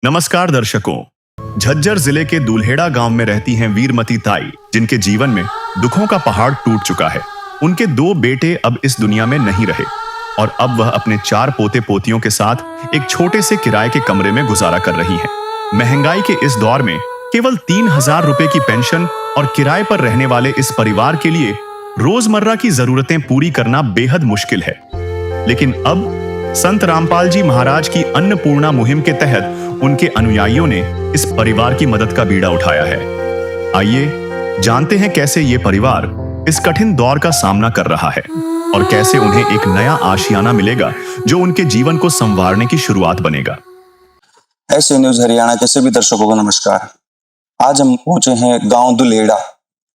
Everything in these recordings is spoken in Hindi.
नमस्कार दर्शकों। झज्जर जिले के दुल्हेड़ा गांव में रहती हैं वीरमती ताई, जिनके जीवन में दुखों का पहाड़ टूट चुका है। उनके 2 बेटे अब इस दुनिया में नहीं रहे और अब वह अपने 4 पोते पोतियों के साथ एक छोटे से किराए के कमरे में गुजारा कर रही हैं। महंगाई के इस दौर में केवल 3,000 रुपए की पेंशन और किराए पर रहने वाले इस परिवार के लिए रोजमर्रा की जरूरतें पूरी करना बेहद मुश्किल है। लेकिन अब संत रामपाल जी महाराज की अन्नपूर्णा मुहिम के तहत उनके अनुयायियों ने इस परिवार की मदद का बीड़ा उठाया है। आइए जानते हैं कैसे ये परिवार इस कठिन दौर का सामना कर रहा है और कैसे उन्हें एक नया आशियाना मिलेगा जो उनके जीवन को संवारने की शुरुआत बनेगा। ऐसे न्यूज हरियाणा के सभी दर्शकों को नमस्कार। आज हम पहुंचे हैं गांव दुल्हेड़ा,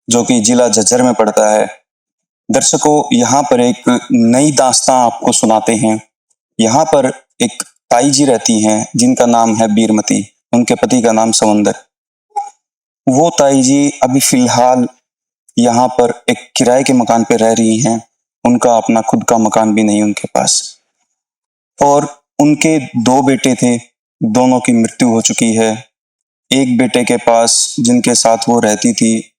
जो कि जिला झज्जर में पड़ता है। दर्शकों, यहाँ पर एक नई दास्तां आपको सुनाते हैं। यहाँ पर एक ताई जी रहती हैं जिनका नाम है वीरमती, उनके पति का नाम समंदर। वो ताई जी अभी फिलहाल यहाँ पर एक किराए के मकान पे रह रही हैं। उनका अपना खुद का मकान भी नहीं उनके पास, और उनके 2 बेटे थे, दोनों की मृत्यु हो चुकी है। एक बेटे के पास जिनके साथ वो रहती थी,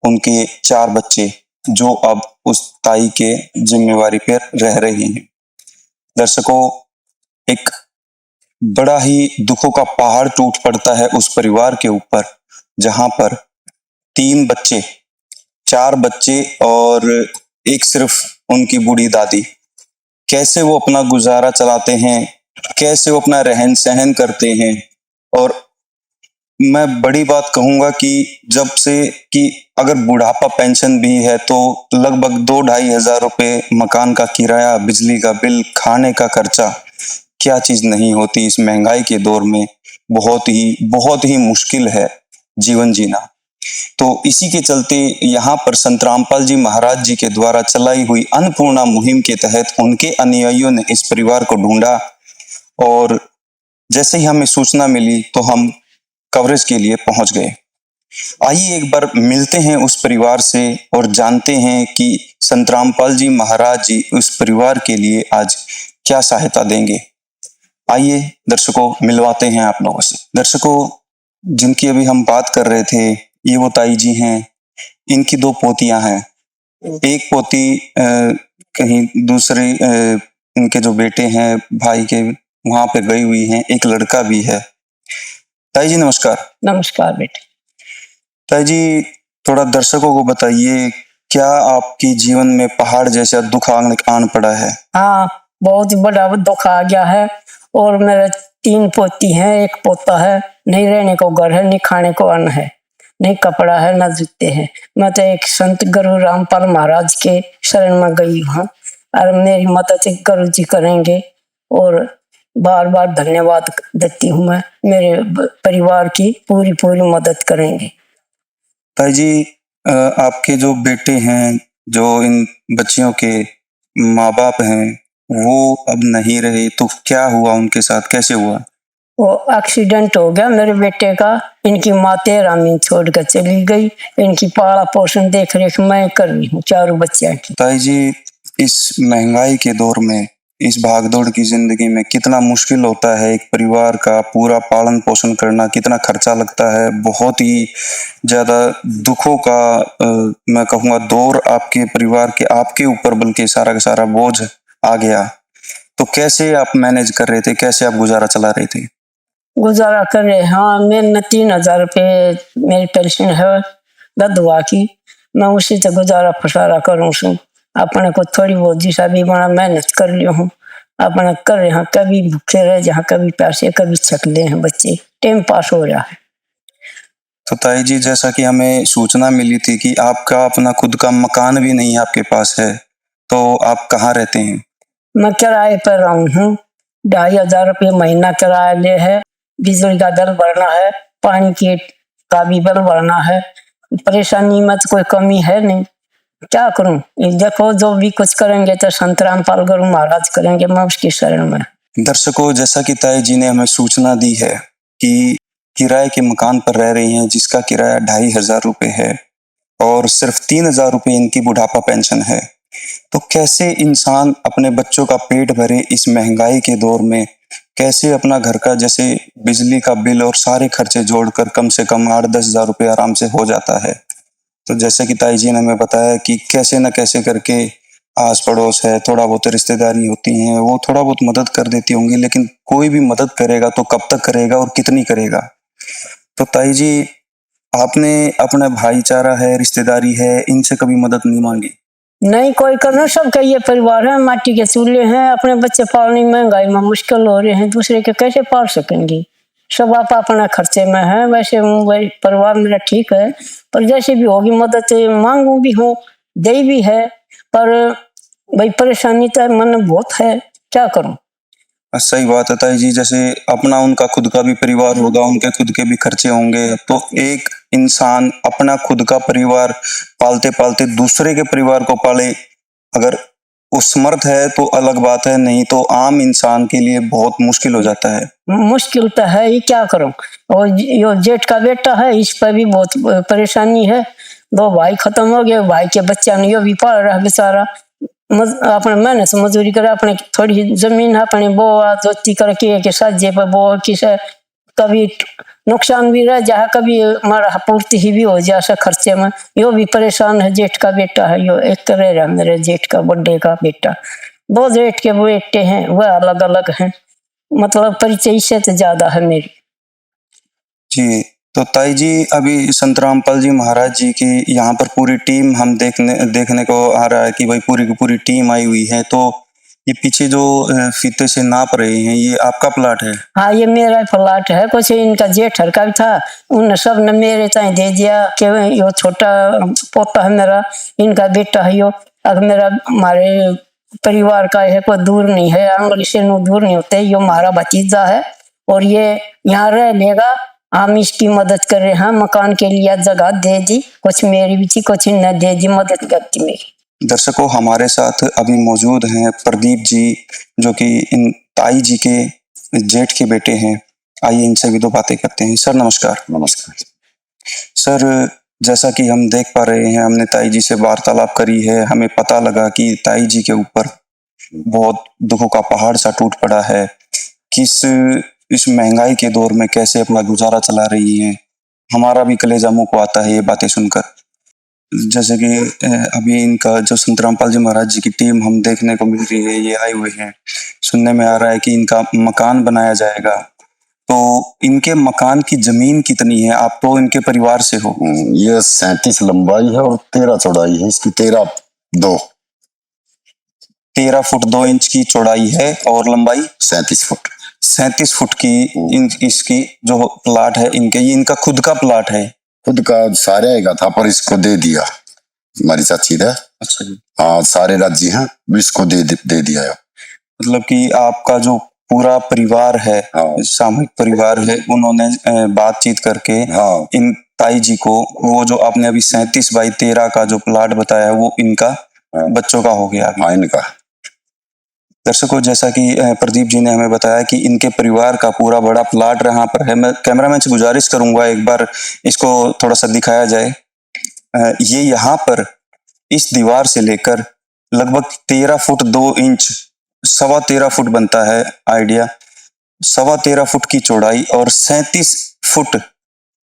उनके 4 बच्चे जो अब उस ताई के जिम्मेवारी पर रह रहे हैं। दर्शकों, एक बड़ा ही दुखों का पहाड़ टूट पड़ता है उस परिवार के ऊपर, जहां पर 3 बच्चे, 4 बच्चे और एक सिर्फ उनकी बूढ़ी दादी, कैसे वो अपना गुजारा चलाते हैं, कैसे वो अपना रहन सहन करते हैं। और मैं बड़ी बात कहूंगा कि जब से कि अगर बुढ़ापा पेंशन भी है तो लगभग 2-2.5 हजार रुपए मकान का किराया, बिजली का बिल, खाने का खर्चा, क्या चीज नहीं होती इस महंगाई के दौर में। बहुत ही मुश्किल है जीवन जीना। तो इसी के चलते यहाँ पर संत रामपाल जी महाराज जी के द्वारा चलाई हुई अन्नपूर्णा मुहिम के तहत उनके अनुयायियों ने इस परिवार को ढूंढा, और जैसे ही हमें सूचना मिली तो हम कवरेज के लिए पहुंच गए। आइए एक बार मिलते हैं उस परिवार से और जानते हैं कि संत रामपाल जी महाराज जी उस परिवार के लिए आज क्या सहायता देंगे। आइए दर्शकों, मिलवाते हैं आप लोगों से। दर्शकों, जिनकी अभी हम बात कर रहे थे, ये वो ताई जी हैं। इनकी 2 पोतियां हैं। एक पोती कहीं दूसरे इनके जो बेटे हैं भाई के, वहां पे गई हुई हैं। एक लड़का भी है। ताई जी नमस्कार। नमस्कार बेटे। ताई जी, थोड़ा दर्शकों को बताइए, क्या आपकी जीवन में पहाड़ जैसा दुख आन पड़ा है? हाँ, बहुत बड़ा दुख आ गया है। और मेरे 3 पोती हैं, एक पोता है। नहीं रहने को घर है, नहीं खाने को अन्न है, नहीं कपड़ा है, न जूते हैं। मैं तो एक संत गुरु रामपाल महाराज के शरण में गई हूँ और मेरी मदद गुरु जी करेंगे। और बार बार धन्यवाद देती हूँ मैं, मेरे परिवार की पूरी मदद करेंगे। ताई जी, आपके जो बेटे हैं, जो इन बच्चियों के माँ बाप हैं, वो अब नहीं रहे, तो क्या हुआ उनके साथ, कैसे हुआ? वो एक्सीडेंट हो गया मेरे बेटे का। इनकी माँ 13 महीने छोड़ कर चली गई। इनकी पाला पोषण देख रेख मैं कर रही हूँ 4 बच्चों की। ताई जी, इस महंगाई के दौर में, इस भागदौड़ की जिंदगी में कितना मुश्किल होता है एक परिवार का पूरा पालन पोषण करना, कितना खर्चा लगता है। बहुत ही ज्यादा दुखों का मैं कहूँगा दौर आपके परिवार के, आपके ऊपर बल्कि सारा का सारा बोझ आ गया। तो कैसे आप मैनेज कर रहे थे, कैसे आप गुजारा चला रहे थे? गुजारा कर रहे, हाँ। मैंने 3,000 रुपये मेरी पेंशन है विधवा की, मैं उसी से गुजारा फसारा करूँ छू। अपने को थोड़ी बहुत दिशा भी बना मेहनत कर लियो हूँ, अपना कर रहे हैं। कभी भूखे रहे जहाँ, कभी पैसे, कभी छकले हैं बच्चे, टाइम पास हो रहा है। तो ताई जी, जैसा कि हमें सूचना मिली थी कि आपका अपना खुद का मकान भी नहीं आपके पास है, तो आप कहाँ रहते हैं? मैं किराए पर रहा हूँ। 2,500 रुपये महीना किराया ले है। बिजली का बिल भरना है, पानी के का भी बिल भरना है। परेशानी में तो कोई कमी है नहीं, क्या करूं? देखो, जो भी कुछ करेंगे तो संत रामपाल गुरु महाराज करेंगे, मैं उसकी शरण में। दर्शकों, जैसा कि ताई जी ने हमें सूचना दी है कि किराए के मकान पर रह रही हैं, जिसका किराया 2,500 रुपये है और सिर्फ 3,000 रुपये इनकी बुढ़ापा पेंशन है। तो कैसे इंसान अपने बच्चों का पेट भरे इस महंगाई के दौर में, कैसे अपना घर का जैसे बिजली का बिल और सारे खर्चे जोड़कर कम से कम 8-10 हज़ार रुपये आराम से हो जाता है। तो जैसे कि ताई जी ने हमें बताया कि कैसे न कैसे करके आस पड़ोस है, थोड़ा बहुत रिश्तेदारी होती हैं, वो थोड़ा बहुत मदद कर देती होंगी, लेकिन कोई भी मदद करेगा तो कब तक करेगा और कितनी करेगा। तो ताई जी, आपने अपना भाईचारा है, रिश्तेदारी है, इनसे कभी मदद नहीं मांगी? नहीं कोई करना, सबका ये परिवार है, माटी के चूल्हे हैं, अपने बच्चे पालने महंगाई में मुश्किल हो रहे हैं, दूसरे के कैसे पाल सकेंगे। सब आप अपना खर्चे में है। वैसे वही परिवार मेरा ठीक है, पर जैसे भी होगी मदद मांगू भी हूँ, दे भी है, पर भाई परेशानी तो मन में बहुत है, क्या करूं। सही बात है ताई जी, जैसे अपना उनका खुद का भी परिवार होगा, उनके खुद के भी खर्चे होंगे, तो एक इंसान अपना खुद का परिवार पालते पालते दूसरे के परिवार को पाले, अगर वो समर्थ है तो अलग बात है, नहीं तो आम इंसान के लिए बहुत मुश्किल हो जाता है। मुश्किल तो है ही, क्या करूं। और यो जेठ का बेटा है, इस पर भी बहुत परेशानी है। 2 भाई खत्म हो गए, भाई के बच्चा ने यो भी पाल रहा बेचारा, अपने मेहनत मजदूरी करे, अपने थोड़ी जमीन है अपने बोआ जोती करके के साजे पर बो किसे कभी नुकसान भी रह जाए, कभी हमारा पूर्ति ही भी हो जाए खर्चे में। यो भी परेशान है, जेठ का बेटा है, यो एक रह रहा मेरे जेठ का बर्थडे का बेटा। 2 जेठ के बेटे हैं, वह अलग अलग हैं, मतलब परिचय से तो ज्यादा है मेरी। जी, तो ताई जी, अभी संत रामपाल जी महाराज जी की यहाँ पर पूरी टीम हम देखने को आ रहा है कि भाई पूरी की पूरी टीम आई हुई है। तो ये पीछे जो फीते से नाप रहे हैं, ये आपका प्लाट है? हाँ, ये मेरा प्लाट है, कुछ इनका जेठर का भी था, उन सब ने मेरे ताई दे दिया कि यो छोटा पोता है मेरा, इनका बेटा है यो। अब मेरा हमारे परिवार का है, कोई दूर नहीं है, आंगली से दूर नहीं होते, यो हमारा भतीजा है और ये यहाँ रह लेगा। हम इसकी मदद कर रहे हैं, मकान के लिए जगह दे दी, कुछ मेरी भी थी, कुछ इन्हें दे दी, मदद करती मेरी। दर्शकों, हमारे साथ अभी मौजूद हैं प्रदीप जी, जो कि इन ताई जी के जेठ के बेटे हैं। आइए इनसे भी 2 बातें करते हैं। सर नमस्कार। नमस्कार। सर, जैसा कि हम देख पा रहे हैं, हमने ताई जी से वार्तालाप करी है, हमें पता लगा कि ताई जी के ऊपर बहुत दुखों का पहाड़ सा टूट पड़ा है। किस इस महंगाई के दौर में कैसे अपना गुजारा चला रही हैं, हमारा भी कलेजा मुंह को आता है ये बातें सुनकर। जैसे कि अभी इनका जो संत रामपाल जी महाराज जी की टीम हम देखने को मिल रही है, ये आए हुए हैं, सुनने में आ रहा है कि इनका मकान बनाया जाएगा। तो इनके मकान की जमीन कितनी है? आप तो इनके परिवार से हो। ये 37 लंबाई है और 13 चौड़ाई है इसकी। 13 फुट 2 इंच की चौड़ाई है और लंबाई 37 फुट। 37 फुट की इसकी जो प्लाट है इनके, ये इनका खुद का प्लाट है? खुद का सारे आएगा था पर इसको दे दिया हमारी चाची ने। अच्छा जी। हाँ, सारे राज्य हैं, इसको दे दिया है। मतलब कि आपका जो पूरा परिवार है, हाँ। सामूहिक परिवार है, उन्होंने बातचीत करके हाँ। इन ताई जी को वो जो आपने अभी 37 बाई 13 का जो प्लाट बताया है वो इनका बच्चों का हो गया। हाँ, इनका। दर्शकों, जैसा कि प्रदीप जी ने हमें बताया कि इनके परिवार का पूरा बड़ा प्लाट यहाँ पर है। मैं कैमरामैन से गुजारिश करूंगा एक बार इसको थोड़ा सा दिखाया जाए। ये यहाँ पर इस दीवार से लेकर लगभग 13 फुट 2 इंच, 13.25 फुट बनता है आइडिया, 13.25 फुट की चौड़ाई और 37 फुट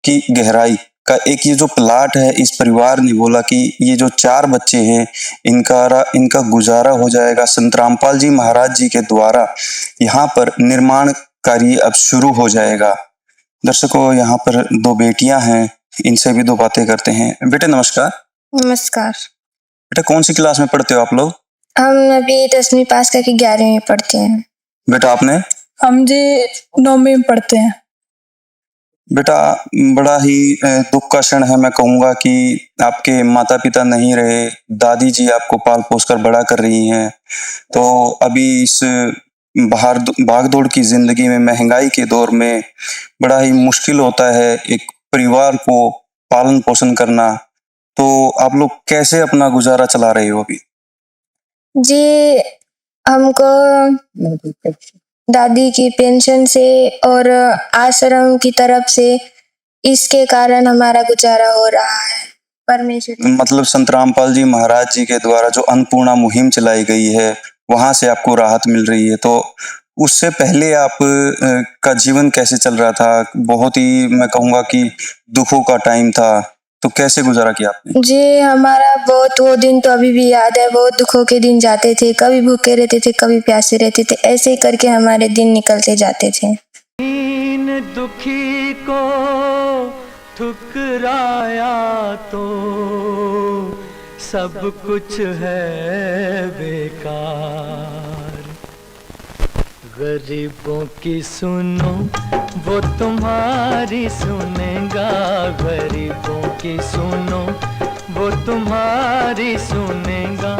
की गहराई का एक ये जो प्लाट है, इस परिवार ने बोला कि ये जो 4 बच्चे हैं इनका गुजारा हो जाएगा। संत रामपाल जी महाराज जी के द्वारा यहाँ पर निर्माण कार्य अब शुरू हो जाएगा। दर्शकों, यहाँ पर 2 बेटियां हैं, इनसे भी 2 बातें करते हैं। बेटे नमस्कार। नमस्कार। बेटा, कौन सी क्लास में पढ़ते हो आप लोग? हम अभी 10वीं पास करके 11वीं में पढ़ते हैं। बेटा आपने? हम जी 9वीं में पढ़ते हैं। बेटा, बड़ा ही दुख का क्षण है, मैं कहूँगा कि आपके माता पिता नहीं रहे, दादी जी आपको पाल पोस कर बड़ा कर रही हैं। तो अभी इस भाग दौड़ की जिंदगी में, महंगाई के दौर में बड़ा ही मुश्किल होता है एक परिवार को पालन पोषण करना। तो आप लोग कैसे अपना गुजारा चला रहे हो अभी? जी, हमको दादी की पेंशन से और आश्रम की तरफ से, इसके कारण हमारा गुजारा हो रहा है। परमेश्वर मतलब संत रामपाल जी महाराज जी के द्वारा जो अन्नपूर्णा मुहिम चलाई गई है, वहां से आपको राहत मिल रही है। तो उससे पहले आप का जीवन कैसे चल रहा था? बहुत ही मैं कहूँगा कि दुखों का टाइम था, तो कैसे गुजारा किया आपने? जी हमारा बहुत वो दिन तो अभी भी याद है। बहुत दुखों के दिन जाते थे, कभी भूखे रहते थे, कभी प्यासे रहते थे। ऐसे ही करके हमारे दिन निकलते जाते थे। इन दुखी को ठुकराया तो सब कुछ है बेकार। गरीबों की सुनो वो तुम्हारी सुनेगा, गरीबों की सुनो वो तुम्हारी सुनेगा।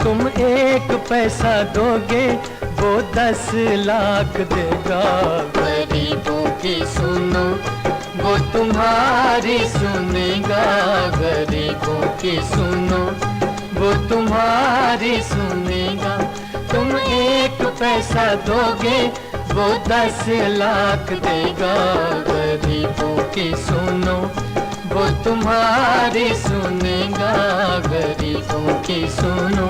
तुम 1 पैसा दोगे वो 10 लाख देगा। गरीबों की सुनो वो तुम्हारी सुनेगा, गरीबों की सुनो वो तुम्हारी सुनेगा। तुम 1 पैसा दोगे वो 10 लाख देगा। गरीबों की सुनो वो तुम्हारी सुनेगा, गरीबों की सुनो।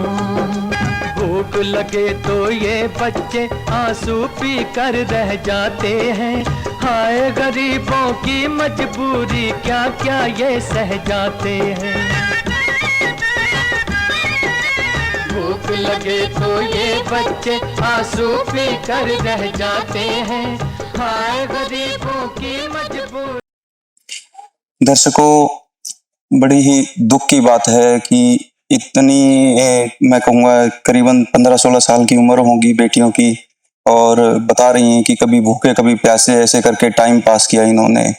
भूख लगे तो ये बच्चे आंसू पी कर रह जाते हैं। हाय गरीबों की मजबूरी क्या क्या ये सह जाते हैं। भूख लगे तो ये बच्चे आंसू पी कर रह जाते हैं। हाय गरीबों की मजबूरी। दर्शकों, बड़ी ही दुख की बात है कि इतनी मैं कहूँगा करीबन 15-16 साल की उम्र होगी बेटियों की, और बता रही हैं कि कभी भूखे कभी प्यासे ऐसे करके टाइम पास किया इन्होंने।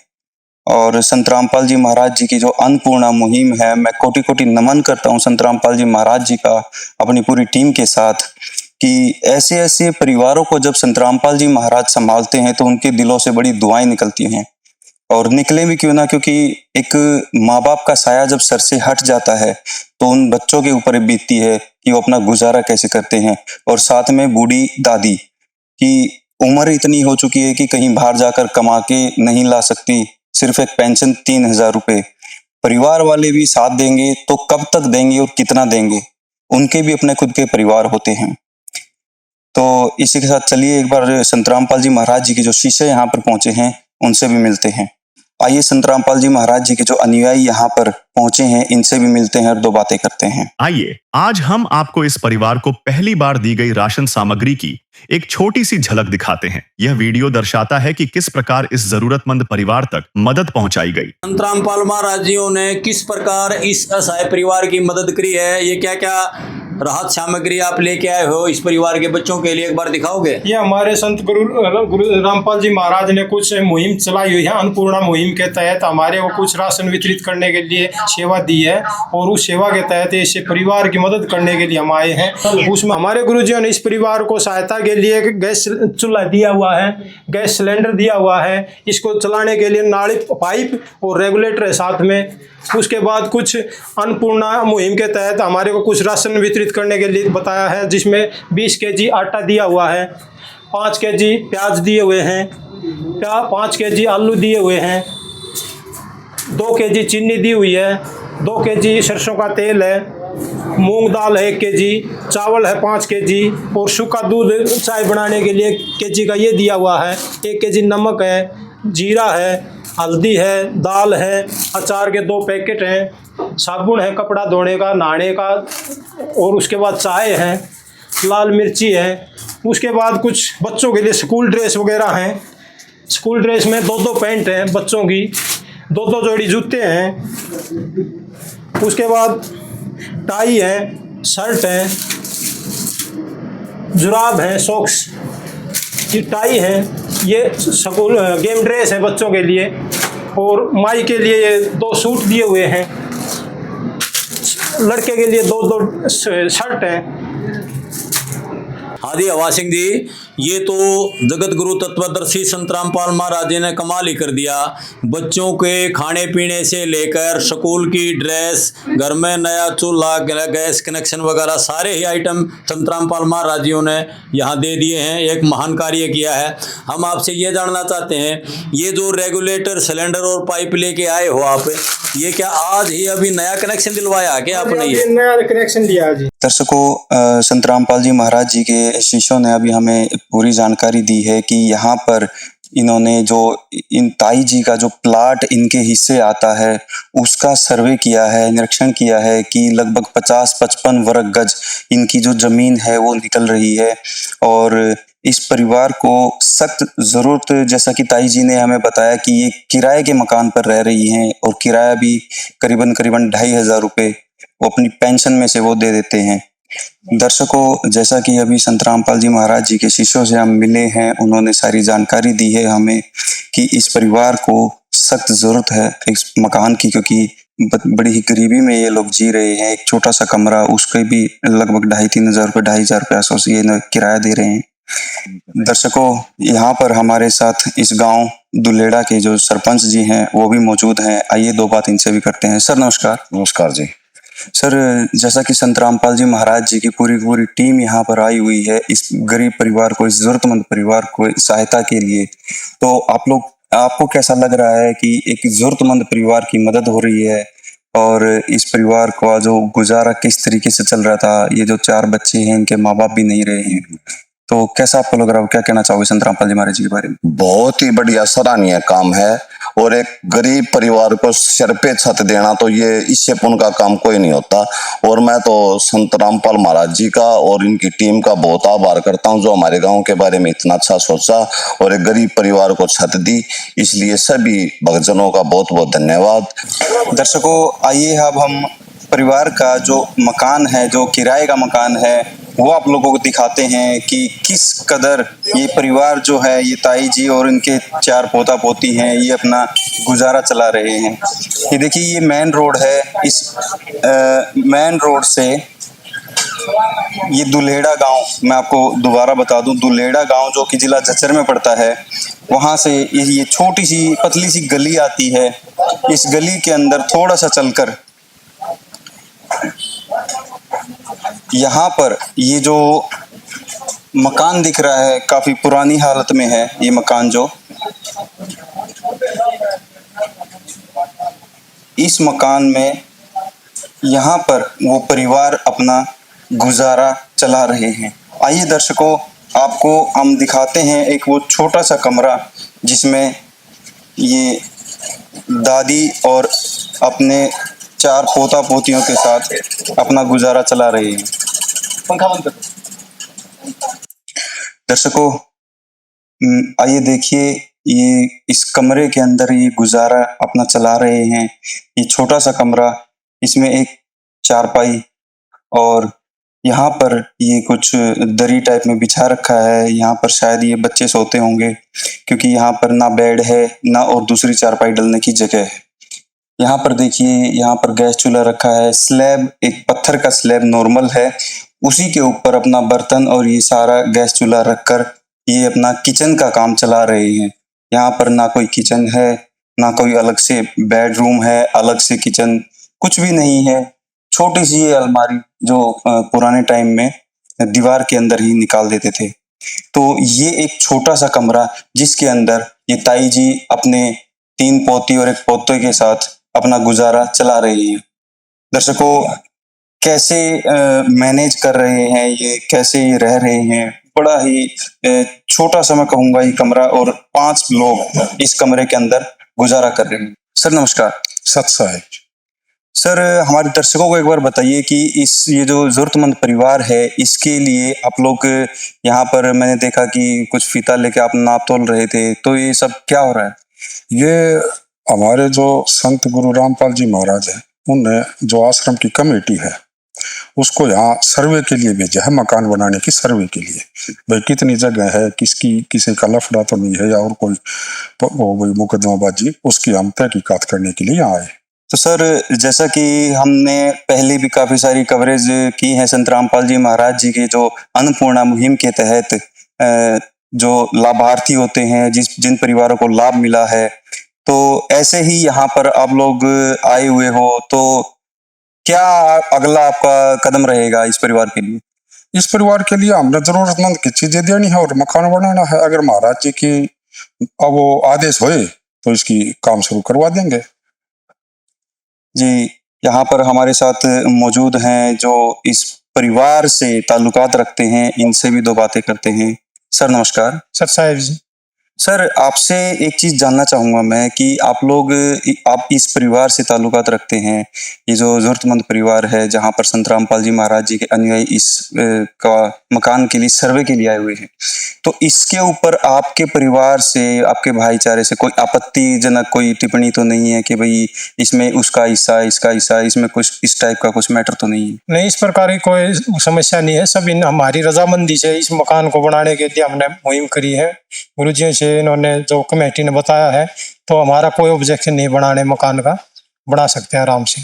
और संत रामपाल जी महाराज जी की जो अन्नपूर्णा मुहिम है, मैं कोटि कोटि नमन करता हूँ संत रामपाल जी महाराज जी का अपनी पूरी टीम के साथ, कि ऐसे ऐसे परिवारों को जब संत रामपाल जी महाराज संभालते हैं तो उनके दिलों से बड़ी दुआएं निकलती हैं। और निकले भी क्यों ना, क्योंकि एक माँ बाप का साया जब सर से हट जाता है तो उन बच्चों के ऊपर बीतती है कि वो अपना गुजारा कैसे करते हैं। और साथ में बूढ़ी दादी की उम्र इतनी हो चुकी है कि कहीं बाहर जाकर कमा के नहीं ला सकती, सिर्फ एक पेंशन 3000 रुपए। परिवार वाले भी साथ देंगे तो कब तक देंगे और कितना देंगे, उनके भी अपने खुद के परिवार होते हैं। तो इसी के साथ चलिए एक बार संत रामपाल जी महाराज जी के जो शिष्य यहाँ पर पहुंचे हैं उनसे भी मिलते हैं। आइए संत रामपाल जी महाराज जी के जो अनुयायी यहाँ पर पहुंचे हैं इनसे भी मिलते हैं और 2 बातें करते हैं। आइए आज हम आपको इस परिवार को पहली बार दी गई राशन सामग्री की एक छोटी सी झलक दिखाते हैं। यह वीडियो दर्शाता है कि किस प्रकार इस जरूरतमंद परिवार तक मदद पहुंचाई गई। संत रामपाल महाराज जी ने किस प्रकार इस असहाय परिवार की मदद करी है, ये क्या क्या राहत सामग्री आप लेके आए हो इस परिवार के बच्चों के लिए, एक बार दिखाओगे? ये हमारे संत गुरु रामपाल जी महाराज ने कुछ मुहिम चलाई हुई है। अन्नपूर्णा मुहिम के तहत हमारे को कुछ राशन वितरित करने के लिए सेवा दी है, और उस सेवा के तहत इस परिवार की मदद करने के लिए हम आए हैं। उसमें हमारे गुरुजियों ने इस परिवार को सहायता के लिए गैस चूल्हा दिया हुआ है, गैस सिलेंडर दिया हुआ है, इसको चलाने के लिए नाली पाइप और रेगुलेटर है साथ में। उसके बाद कुछ अन्नपूर्णा मुहिम के तहत हमारे को कुछ राशन वितरित करने के लिए बताया है, जिसमें 20 kg आटा दिया हुआ है, 5 kg प्याज दिए हुए हैं, 5 kg आलू दिए हुए हैं, 2 kg चीनी दी हुई है, 2 kg सरसों का तेल है, मूंग दाल है 1 kg, चावल है 5 kg, और सूखा दूध चाय बनाने के लिए 1 kg का ये दिया हुआ है, 1 kg नमक है, जीरा है, हल्दी है, दाल है, अचार के 2 पैकेट हैं, साबुन है कपड़ा धोने का नहाने का, और उसके बाद चाय है, लाल मिर्ची है। उसके बाद कुछ बच्चों के लिए स्कूल ड्रेस वगैरह हैं। स्कूल ड्रेस में 2-2 पैंट हैं बच्चों की, 2-2 जोड़ी जूते हैं। उसके बाद टाई है, शर्ट है, जुराब है, सॉक्स की टाई है, ये स्कूल गेम ड्रेस है बच्चों के लिए, और माई के लिए ये 2 सूट दिए हुए हैं, लड़के के लिए 2-2 शर्ट हैं। आदि हवा सिंह जी, ये तो जगत गुरु तत्वदर्शी संत रामपाल महाराज जी ने कमाल ही कर दिया। बच्चों के खाने पीने से लेकर स्कूल की ड्रेस, घर में नया चूल्हा, गैस कनेक्शन वगैरह सारे ही आइटम संत रामपाल महाराज जी ने यहाँ दे दिए हैं। एक महान कार्य किया है। हम आपसे ये जानना चाहते हैं, ये जो रेगुलेटर सिलेंडर और पाइप लेके आए हो आप, ये क्या आज ही अभी नया कनेक्शन दिलवाया क्या आपने? ये नया कनेक्शन लिया जी। दर्शकों, संत रामपाल जी महाराज जी के शिष्यों ने अभी हमें पूरी जानकारी दी है कि यहाँ पर इन्होंने जो इन ताई जी का जो प्लाट इनके हिस्से आता है उसका सर्वे किया है, निरीक्षण किया है कि लगभग 50-55 वर्ग गज इनकी जो जमीन है वो निकल रही है। और इस परिवार को सख्त जरूरत, जैसा कि ताई जी ने हमें बताया कि ये किराए के मकान पर रह रही हैं और किराया भी करीबन 2,500 रुपए वो अपनी पेंशन में से वो दे देते हैं। दर्शकों, जैसा कि अभी संत रामपाल जी महाराज जी के शिष्यों से हम मिले हैं, उन्होंने सारी जानकारी दी है हमें कि इस परिवार को सख्त जरूरत है इस मकान की, क्योंकि बड़ी ही गरीबी में ये लोग जी रहे हैं। एक छोटा सा कमरा, उसके भी लगभग 2,500-3,000 रुपये, 2,500 रुपये आसपास ये किराया दे रहे हैं। दर्शकों, यहाँ पर हमारे साथ इस गांव दुलेड़ा के जो सरपंच जी हैं वो भी मौजूद हैं। आइए दो बात इनसे भी करते हैं। सर नमस्कार। नमस्कार जी। सर, जैसा कि संत रामपाल जी महाराज जी की पूरी टीम यहाँ पर आई हुई है इस गरीब परिवार को, इस जरूरतमंद परिवार को सहायता के लिए, तो आपको कैसा लग रहा है कि एक जरूरतमंद परिवार की मदद हो रही है और इस परिवार का जो गुजारा किस तरीके से चल रहा था? ये जो 4 बच्चे हैं, इनके माँ बाप भी नहीं रहे हैं, तो कैसा आपको लग रहा है? क्या कहना चाहोगे संत रामपाल जी महाराज जी के बारे में? बहुत ही बढ़िया सराहनीय काम है और एक गरीब परिवार को सर पे छत देना तो ये इससे पुण्य का काम कोई नहीं होता। और मैं तो संत रामपाल महाराज जी का और इनकी टीम का बहुत आभार करता हूँ जो हमारे गांव के बारे में इतना अच्छा सोचा और एक गरीब परिवार को छत दी, इसलिए सभी भक्तजनों का बहुत बहुत धन्यवाद। दर्शकों, आइए अब हम परिवार का जो मकान है, जो किराए का मकान है, वो आप लोगों को दिखाते हैं कि किस कदर ये परिवार जो है, ये ताई जी और इनके 4 पोता पोती हैं, ये अपना गुजारा चला रहे हैं। ये देखिए, ये मेन रोड है। इस मेन रोड से ये दुलेड़ा गांव, मैं आपको दोबारा बता दूं, दुलेड़ा गांव जो कि जिला झज्जर में पड़ता है, वहां से ये छोटी सी पतली सी गली आती है। इस गली के अंदर थोड़ा सा चलकर यहाँ पर ये जो मकान दिख रहा है काफी पुरानी हालत में है। ये मकान जो, इस मकान में यहाँ पर वो परिवार अपना गुजारा चला रहे हैं। आइए दर्शकों, आपको हम दिखाते हैं एक वो छोटा सा कमरा जिसमें ये दादी और अपने 4 पोता पोतियों के साथ अपना गुजारा चला रहे हैं। पंखा बंद कर। दर्शकों, आइए देखिए, ये इस कमरे के अंदर ये गुजारा अपना चला रहे हैं। ये छोटा सा कमरा, इसमें एक चारपाई और यहाँ पर ये कुछ दरी टाइप में बिछा रखा है। यहाँ पर शायद ये बच्चे सोते होंगे, क्योंकि यहाँ पर ना बेड है ना और दूसरी चारपाई डलने की जगह है। यहाँ पर देखिए, यहाँ पर गैस चूल्हा रखा है। स्लैब, एक पत्थर का स्लैब नॉर्मल है, उसी के ऊपर अपना बर्तन और ये सारा गैस चूल्हा रखकर ये अपना किचन का काम चला रहे हैं। यहाँ पर ना कोई किचन है, ना कोई अलग से बेडरूम है, अलग से किचन, कुछ भी नहीं है। छोटी सी ये अलमारी जो पुराने टाइम में दीवार के अंदर ही निकाल देते थे। तो ये एक छोटा सा कमरा जिसके अंदर ये ताई जी अपने 3 पोती और 1 पोते के साथ अपना गुजारा चला रही है। दर्शकों, कैसे मैनेज कर रहे हैं ये, कैसे ये रह रहे हैं? बड़ा ही छोटा सा मैं कहूँगा ये कमरा, और 5 लोग इस कमरे के अंदर गुजारा कर रहे हैं। सर नमस्कार। सत साहिब। सर, हमारे दर्शकों को एक बार बताइए कि ये जो जरूरतमंद परिवार है, इसके लिए आप लोग यहाँ पर, मैंने देखा कि कुछ फीता लेके आप नाप तोल रहे थे, तो ये सब क्या हो रहा है? ये हमारे जो संत गुरु रामपाल जी महाराज हैं, उनने जो आश्रम की कमेटी है उसको यहाँ सर्वे के लिए भेजा है, मकान बनाने की सर्वे के लिए। भाई कितनी जगह है, किसी का लफड़ा तो नहीं है या और कोई मुकदमाबाजी, उसकी हम तहकीकात करने के लिए यहाँ आए। तो सर, जैसा कि हमने पहले भी काफी सारी कवरेज की है संत रामपाल जी महाराज जी के जो अन्नपूर्णा मुहिम के तहत जो लाभार्थी होते हैं, जिन परिवारों को लाभ मिला है, तो ऐसे ही यहाँ पर आप लोग आए हुए हो, तो क्या अगला आपका कदम रहेगा इस परिवार के लिए? इस परिवार के लिए हमने जरूरतमंद की चीजें देनी है और मकान बनाना है। अगर महाराज जी की अब वो आदेश होए तो इसकी काम शुरू करवा देंगे। जी, यहाँ पर हमारे साथ मौजूद हैं जो इस परिवार से ताल्लुकात रखते हैं, इनसे भी दो बातें करते हैं। सर नमस्कार। सर साहिब जी, सर आपसे एक चीज जानना चाहूंगा मैं कि आप इस परिवार से ताल्लुकात रखते हैं, ये जो जरूरतमंद परिवार है जहां पर संत रामपाल जी महाराज जी के अनुयायी इस का मकान के लिए सर्वे के लिए आए हुए हैं, तो इसके ऊपर आपके परिवार से, आपके भाईचारे से कोई आपत्तिजनक कोई टिप्पणी तो नहीं है कि भाई इसमें उसका हिस्सा, इसका हिस्सा, इसमें कुछ इस टाइप का कुछ मैटर तो नहीं है? नहीं, इस प्रकार की कोई समस्या नहीं है। सब हमारी रजामंदी से इस मकान को बनाने के लिए हमने मुहिम करी है। गुरुजी से इन्होंने जो कमेटी ने बताया है, तो हमारा कोई ऑब्जेक्शन नहीं, बनाने मकान का बना सकते हैं आराम से।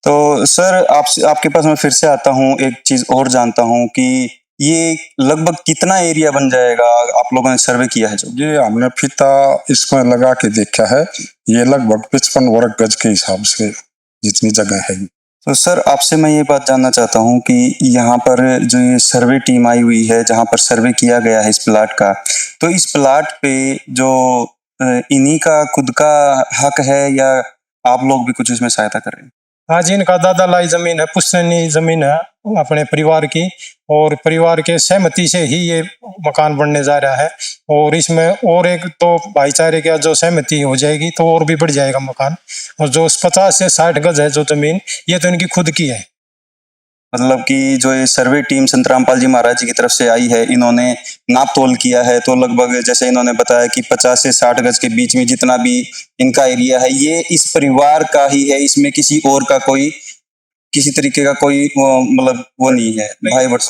तो सर आपके पास मैं फिर से आता हूँ, एक चीज और जानता हूँ कि ये लगभग कितना एरिया बन जाएगा? आप लोगों ने सर्वे किया है जो? ये हमने फीता इसमें लगा के देखा है, ये लगभग 55 वर्ग गज के हिसाब से जितनी जगह है। तो सर आपसे मैं ये बात जानना चाहता हूँ कि यहाँ पर जो ये सर्वे टीम आई हुई है, जहाँ पर सर्वे किया गया है इस प्लाट का, तो इस प्लाट पे जो इन्हीं का खुद का हक है या आप लोग भी कुछ इसमें सहायता कर रहे हैं? हाँ जी, इनका दादा लाई जमीन है, पुश्तैनी जमीन है अपने परिवार की, और परिवार के सहमति से ही ये मकान बनने जा रहा है। और इसमें और एक तो भाईचारे का जो सहमति हो जाएगी तो और भी बढ़ जाएगा मकान। और जो 50 से 60 गज है जो जमीन, ये तो इनकी खुद की है। मतलब कि जो ये सर्वे टीम संत रामपाल जी महाराज जी की तरफ से आई है, इन्होंने नाप तोल किया है, तो लगभग जैसे इन्होंने बताया कि 50 से 60 गज के बीच में जितना भी इनका एरिया है, ये इस परिवार का ही है, इसमें किसी और का कोई, किसी तरीके का कोई मतलब वो नहीं है, भाई बट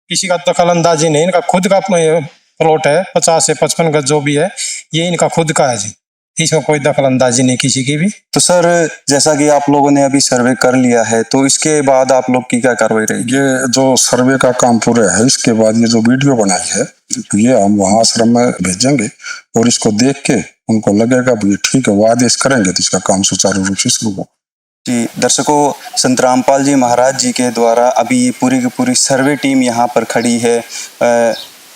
किसी का दखल अंदाजी नहीं, इनका खुद का प्लॉट है। 50 से 55 गज जो भी है, ये इनका खुद का है जी, इसमें कोई दखल अंदाजी नहीं किसी की भी। तो सर जैसा कि आप लोगों ने अभी सर्वे कर लिया है, तो इसके बाद आप लोग की क्या कार्रवाई रहेगी? ये जो सर्वे का काम पूरा है, इसके बाद ये जो वीडियो बनाई है, ये हम वहाँ आश्रम में भेजेंगे और इसको देख के उनको लगेगा भी ठीक है, वो आदेश करेंगे तो इसका काम सुचारू रूप से शुरू हो। जी दर्शकों, संत रामपाल जी महाराज जी के द्वारा अभी ये पूरी की पूरी सर्वे टीम यहाँ पर खड़ी है।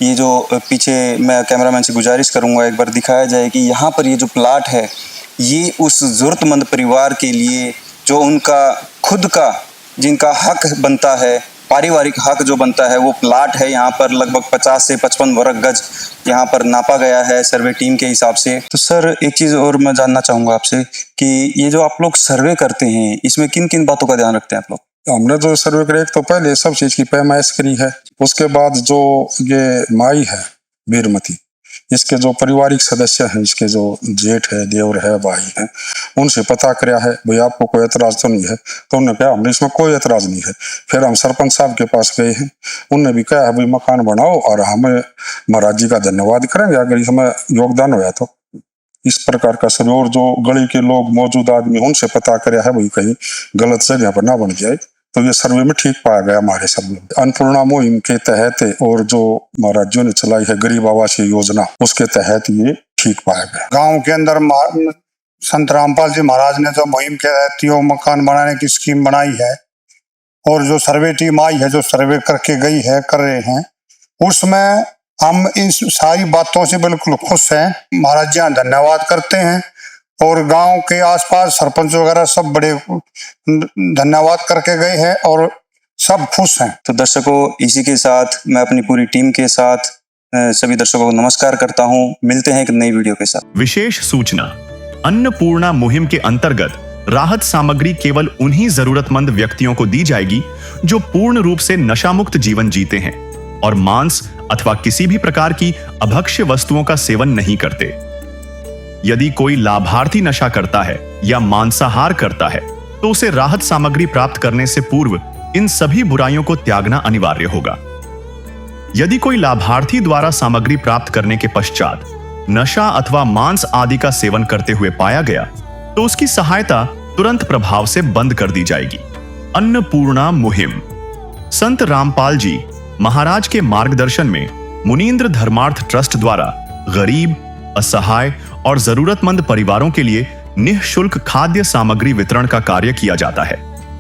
ये जो पीछे, मैं कैमरामैन से गुजारिश करूंगा एक बार दिखाया जाए कि यहाँ पर ये जो प्लाट है, ये उस जरूरतमंद परिवार के लिए जो उनका खुद का, जिनका हक बनता है, पारिवारिक हक जो बनता है, वो प्लाट है। यहाँ पर लगभग 50 से 55 वर्ग गज यहाँ पर नापा गया है सर्वे टीम के हिसाब से। तो सर एक चीज़ और मैं जानना चाहूँगा आपसे कि ये जो आप लोग सर्वे करते हैं, इसमें किन किन बातों का ध्यान रखते हैं आप लोग? हमने जो सर्वे करे, एक तो पहले सब चीज की पैमाइश करी है, उसके बाद जो ये माई है वीरमती, इसके जो पारिवारिक सदस्य हैं, इसके जो जेठ है, देवर है, भाई है, उनसे पता कराया है भाई आपको कोई एतराज तो नहीं है। तो उन्होंने कहा हमने इसमें कोई एतराज नहीं है। फिर हम सरपंच साहब के पास गए हैं, उनने भी कहा भाई मकान बनाओ और हमें महाराज जी का धन्यवाद करेंगे अगर इसमें योगदान हुआ तो। इस प्रकार का सर्वे, और जो गली के लोग मौजूद आदमी, उनसे पता कराया है भाई कहीं गलत जगह पर ना बन जाए, तो ये सर्वे में ठीक पाया गया हमारे सर्वे में। अन्नपूर्णा मुहिम के तहत और जो महाराज जी ने चलाई है गरीब आवास योजना, उसके तहत ये ठीक पाया गया। गांव के अंदर संत रामपाल जी महाराज ने जो मुहिम के तहत यो मकान बनाने की स्कीम बनाई है, और जो सर्वे टीम आई है, जो सर्वे करके गई है, कर रहे हैं, उसमें हम इन सारी बातों से बिल्कुल खुश हैं। महाराज जी धन्यवाद करते हैं, और गांव के आसपास सरपंच वगैरह सब बड़े धन्यवाद करके गए हैं और सब खुश हैं। तो दर्शकों, इसी के साथ मैं अपनी पूरी टीम के साथ सभी दर्शकों को नमस्कार करता हूं। मिलते हैं एक नई वीडियो के साथ। विशेष सूचना, अन्नपूर्णा मुहिम के अंतर्गत राहत सामग्री केवल उन्हीं जरूरतमंद व्यक्तियों को दी जाएगी जो पूर्ण रूप से नशा मुक्त जीवन जीते हैं और मांस अथवा किसी भी प्रकार की अभक्ष्य वस्तुओं का सेवन नहीं करते। यदि कोई लाभार्थी नशा करता है या मांसाहार करता है, तो उसे राहत सामग्री प्राप्त करने से पूर्व इन सभी बुराइयों को त्यागना अनिवार्य होगा। यदि कोई लाभार्थी द्वारा सामग्री प्राप्त करने के पश्चात नशा अथवा मांस आदि का सेवन करते हुए पाया गया, तो उसकी सहायता तुरंत प्रभाव से बंद कर दी जाएगी। अन्नपूर्णा मुहिम संत रामपाल जी महाराज के मार्गदर्शन में मुनीन्द्र धर्मार्थ ट्रस्ट द्वारा गरीब, असहाय और जरूरतमंद परिवारों के लिए निःशुल्क खाद्य सामग्री वितरण का कार्य किया जाता है।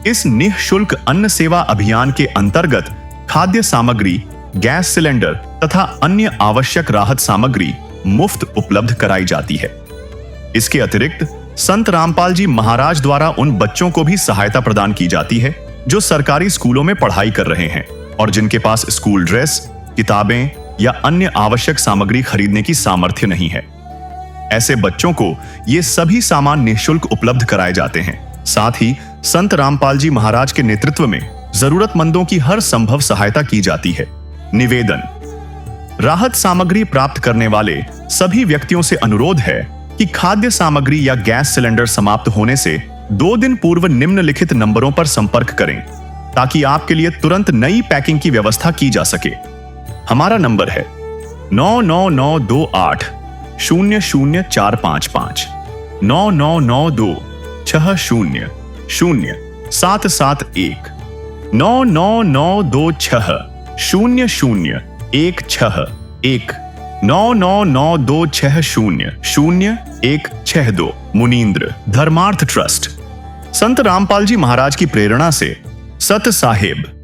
इस निःशुल्क अन्न सेवा अभियान के अंतर्गत खाद्य सामग्री, गैस सिलेंडर तथा अन्य आवश्यक राहत सामग्री मुफ्त उपलब्ध कराई जाती है। इसके अतिरिक्त संत रामपाल जी महाराज द्वारा उन बच्चों को भी सहायता प्रदान की जाती है जो सरकारी स्कूलों में पढ़ाई कर रहे हैं और जिनके पास स्कूल ड्रेस, किताबें या अन्य आवश्यक सामग्री खरीदने की सामर्थ्य नहीं है। ऐसे बच्चों को ये सभी सामान निःशुल्क उपलब्ध कराए जाते हैं। साथ ही संत रामपाल जी महाराज के नेतृत्व में जरूरतमंदों की हर संभव सहायता की जाती है। निवेदन: राहत सामग्री प्राप्त करने वाले सभी व्यक्तियों से अनुरोध है कि खाद्य सामग्री या गैस सिलेंडर समाप्त होने से 2 दिन पूर्व निम्नलिखित नंबरों पर संपर्क करें ताकि आपके लिए तुरंत नई पैकिंग की व्यवस्था की जा सके। हमारा नंबर है 99928 00455 9992 60 0771 99926 0016 99926 मुनींद्र धर्मार्थ ट्रस्ट। संत रामपाल जी महाराज की प्रेरणा से सत साहिब